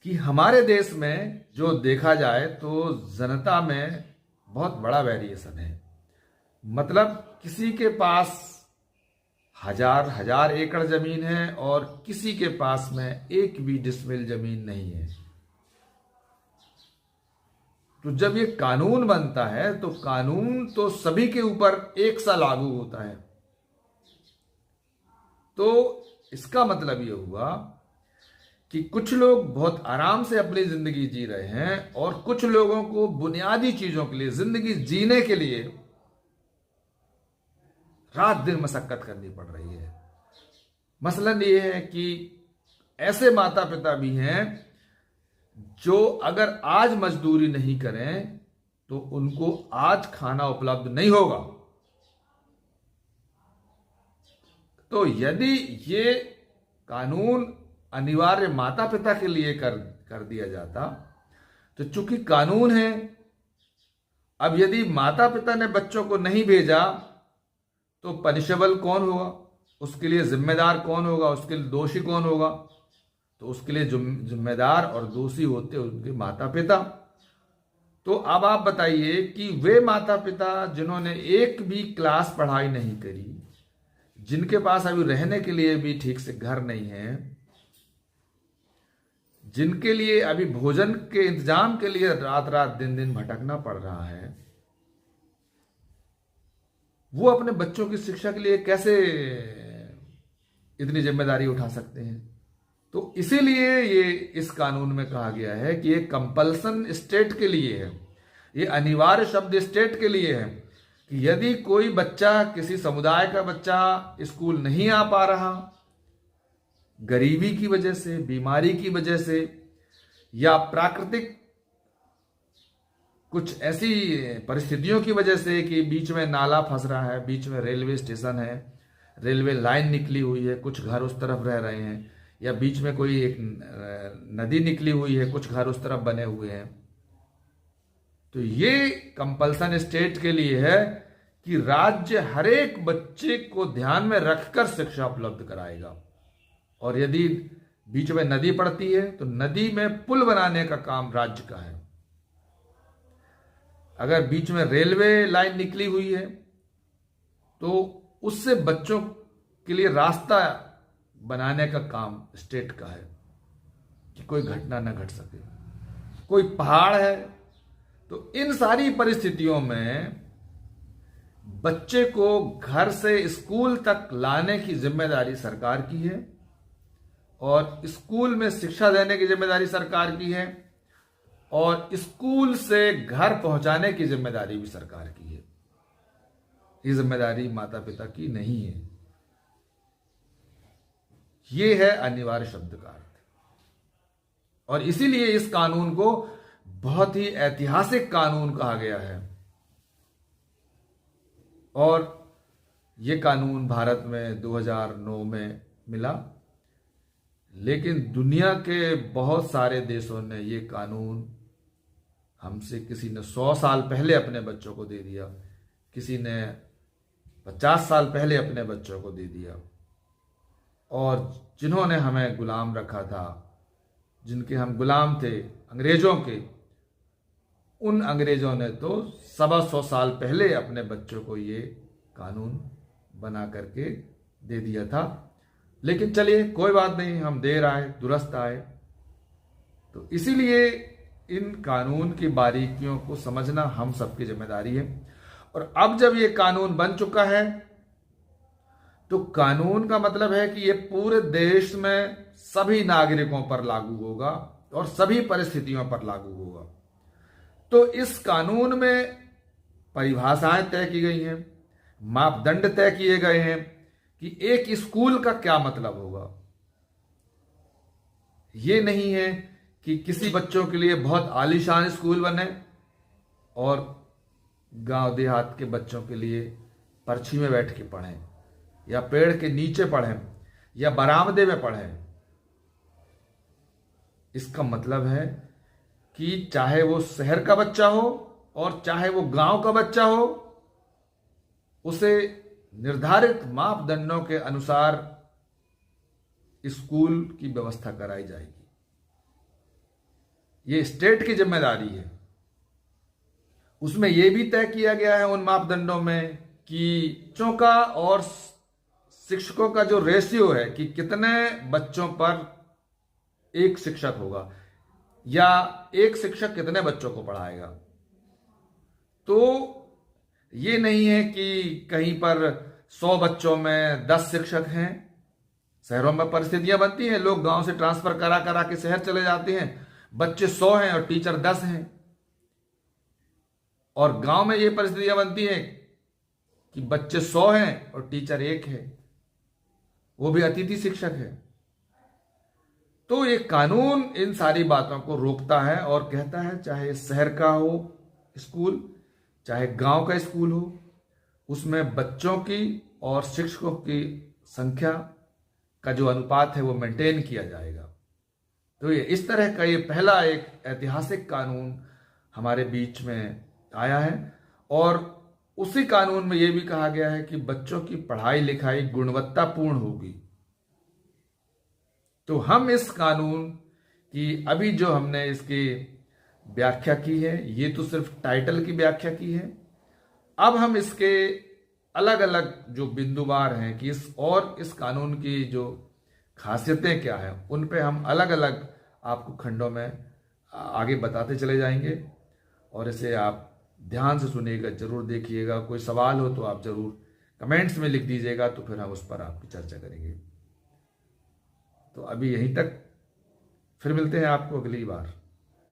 कि हमारे देश में जो देखा जाए तो जनता में बहुत बड़ा वेरिएशन है। मतलब किसी के पास हजार हजार एकड़ जमीन है और किसी के पास में एक भी डिसमिल जमीन नहीं है। तो जब ये कानून बनता है तो कानून तो सभी के ऊपर एक सा लागू होता है। तो इसका मतलब ये हुआ कि कुछ लोग बहुत आराम से अपनी जिंदगी जी रहे हैं और कुछ लोगों को बुनियादी चीजों के लिए, जिंदगी जीने के लिए रात दिन मशक्कत करनी पड़ रही है। मसलन ये है कि ऐसे माता पिता भी हैं जो अगर आज मजदूरी नहीं करें तो उनको आज खाना उपलब्ध नहीं होगा। तो यदि ये कानून अनिवार्य माता पिता के लिए कर दिया जाता, तो चूंकि कानून है, अब यदि माता पिता ने बच्चों को नहीं भेजा तो पनिशेबल कौन होगा, उसके लिए जिम्मेदार कौन होगा, उसके लिए दोषी कौन होगा? तो उसके लिए जिम्मेदार और दोषी होते उनके माता पिता। तो अब आप बताइए कि वे माता पिता जिन्होंने एक भी क्लास पढ़ाई नहीं करी, जिनके पास अभी रहने के लिए भी ठीक से घर नहीं है, जिनके लिए अभी भोजन के इंतजाम के लिए रात रात दिन दिन भटकना पड़ रहा है, वो अपने बच्चों की शिक्षा के लिए कैसे इतनी जिम्मेदारी उठा सकते हैं? तो इसीलिए ये इस कानून में कहा गया है कि ये कंपल्सन स्टेट के लिए है, ये अनिवार्य शब्द स्टेट के लिए है कि यदि कोई बच्चा, किसी समुदाय का बच्चा स्कूल नहीं आ पा रहा, गरीबी की वजह से, बीमारी की वजह से, या प्राकृतिक कुछ ऐसी परिस्थितियों की वजह से कि बीच में नाला फंस रहा है, बीच में रेलवे स्टेशन है, रेलवे लाइन निकली हुई है, कुछ घर उस तरफ रह रहे हैं, या बीच में कोई एक नदी निकली हुई है, कुछ घर उस तरफ बने हुए हैं, तो ये कंपल्सन स्टेट के लिए है कि राज्य हर एक बच्चे को ध्यान में रखकर शिक्षा उपलब्ध कराएगा। और यदि बीच में नदी पड़ती है तो नदी में पुल बनाने का काम राज्य का है। अगर बीच में रेलवे लाइन निकली हुई है तो उससे बच्चों के लिए रास्ता बनाने का काम स्टेट का है कि कोई घटना न घट सके। कोई पहाड़ है तो इन सारी परिस्थितियों में बच्चे को घर से स्कूल तक लाने की जिम्मेदारी सरकार की है और स्कूल में शिक्षा देने की जिम्मेदारी सरकार की है और स्कूल से घर पहुंचाने की जिम्मेदारी भी सरकार की है। ये जिम्मेदारी माता पिता की नहीं है। ये है अनिवार्य शब्द का अर्थ। और इसीलिए इस कानून को बहुत ही ऐतिहासिक कानून कहा गया है। और ये कानून भारत में 2009 में मिला, लेकिन दुनिया के बहुत सारे देशों ने ये कानून हमसे, किसी ने 100 साल पहले अपने बच्चों को दे दिया, किसी ने 50 साल पहले अपने बच्चों को दे दिया। और जिन्होंने हमें गुलाम रखा था, जिनके हम गुलाम थे अंग्रेजों के, उन अंग्रेजों ने तो 125 साल पहले अपने बच्चों को ये कानून बना करके दे दिया था। लेकिन चलिए कोई बात नहीं, हम देर आए दुरुस्त आए। तो इसीलिए इन कानून की बारीकियों को समझना हम सबकी जिम्मेदारी है। और अब जब ये कानून बन चुका है तो कानून का मतलब है कि ये पूरे देश में सभी नागरिकों पर लागू होगा और सभी परिस्थितियों पर लागू होगा। तो इस कानून में परिभाषाएं तय की गई हैं, मापदंड तय किए गए हैं कि एक स्कूल का क्या मतलब होगा। ये नहीं है कि किसी बच्चों के लिए बहुत आलीशान स्कूल बने और गांव देहात के बच्चों के लिए पर्ची में बैठ के पढ़ें या पेड़ के नीचे पढ़ें या बरामदे में पढ़ें। इसका मतलब है कि चाहे वो शहर का बच्चा हो और चाहे वो गांव का बच्चा हो, उसे निर्धारित मापदंडों के अनुसार स्कूल की व्यवस्था कराई जाएगी। ये स्टेट की जिम्मेदारी है। उसमें यह भी तय किया गया है उन मापदंडों में कि बच्चों का और शिक्षकों का जो रेशियो है कि कितने बच्चों पर एक शिक्षक होगा या एक शिक्षक कितने बच्चों को पढ़ाएगा। तो ये नहीं है कि कहीं पर 100 बच्चों में 10 शिक्षक हैं। शहरों में परिस्थितियां बनती हैं, लोग गांव से ट्रांसफर करा करा के शहर चले जाते हैं, बच्चे 100 हैं और टीचर 10 हैं। और गांव में ये परिस्थितियां बनती हैं कि बच्चे 100 हैं और टीचर 1 है, वो भी अतिथि शिक्षक है। तो ये कानून इन सारी बातों को रोकता है और कहता है चाहे शहर का हो स्कूल, चाहे गांव का स्कूल हो, उसमें बच्चों की और शिक्षकों की संख्या का जो अनुपात है वो मेंटेन किया जाएगा। तो ये इस तरह का ये पहला एक ऐतिहासिक कानून हमारे बीच में आया है। और उसी कानून में ये भी कहा गया है कि बच्चों की पढ़ाई लिखाई गुणवत्तापूर्ण होगी। तो हम इस कानून की अभी जो हमने इसकी व्याख्या की है, ये तो सिर्फ टाइटल की व्याख्या की है। अब हम इसके अलग अलग जो बिंदुवार हैं कि इस कानून की जो खासियतें क्या हैं, उन पे हम अलग अलग आपको खंडों में आगे बताते चले जाएंगे। और इसे आप ध्यान से सुनिएगा, जरूर देखिएगा। कोई सवाल हो तो आप जरूर कमेंट्स में लिख दीजिएगा, तो फिर हम उस पर आपकी चर्चा करेंगे। तो अभी यहीं तक, फिर मिलते हैं आपको अगली बार।